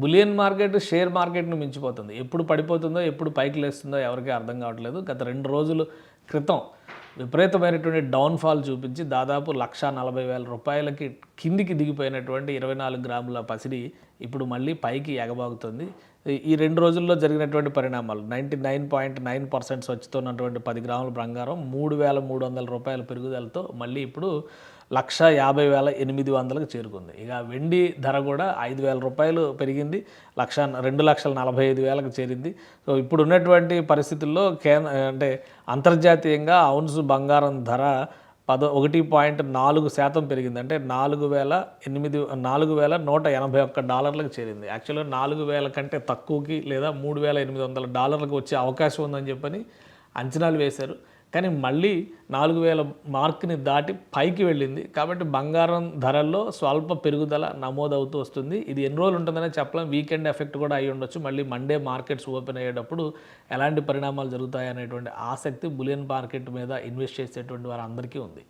Bullion market share మార్కెట్ను మించిపోతుంది. ఎప్పుడు పడిపోతుందో, ఎప్పుడు పైకి లేస్తుందో ఎవరికీ అర్థం కావట్లేదు. గత 2 రోజుల క్రితం విపరీతమైనటువంటి డౌన్ఫాల్ చూపించి దాదాపు 1,40,000 రూపాయలకి కిందికి దిగిపోయినటువంటి 24 గ్రాముల పసిడి ఇప్పుడు మళ్ళీ పైకి ఎగబాగుతుంది. ఈ 2 రోజుల్లో జరిగినటువంటి పరిణామాలు 99.9% స్వచ్ఛతోన్నటువంటి 10 గ్రాముల బంగారం 3,300 రూపాయల పెరుగుదలతో మళ్ళీ ఇప్పుడు 1,50,800కి చేరుకుంది. ఇక వెండి ధర కూడా 5,000 రూపాయలు పెరిగింది, 2,45,000కి చేరింది. సో ఇప్పుడు ఉన్నటువంటి పరిస్థితుల్లో అంటే అంతర్జాతీయంగా ఔన్సు బంగారం ధర 1.4% పెరిగింది. అంటే $4,181కి చేరింది. యాక్చువల్గా 4,000 కంటే తక్కువకి లేదా $3,800లకు వచ్చే అవకాశం ఉందని చెప్పని అంచనాలు వేశారు. కానీ మళ్ళీ 4,000 మార్క్ని దాటి పైకి వెళ్ళింది. కాబట్టి బంగారం ధరల్లో స్వల్ప పెరుగుదల నమోదవుతూ వస్తుంది. ఇది ఎన్ని రోజులు ఉంటుందనే చెప్పలేం. వీకెండ్ ఎఫెక్ట్ కూడా అయి ఉండొచ్చు. మళ్ళీ మండే మార్కెట్స్ ఓపెన్ అయ్యేటప్పుడు ఎలాంటి పరిణామాలు జరుగుతాయి అనేటువంటి ఆసక్తి బులియన్ మార్కెట్ మీద ఇన్వెస్ట్ చేసేటువంటి వారందరికీ ఉంది.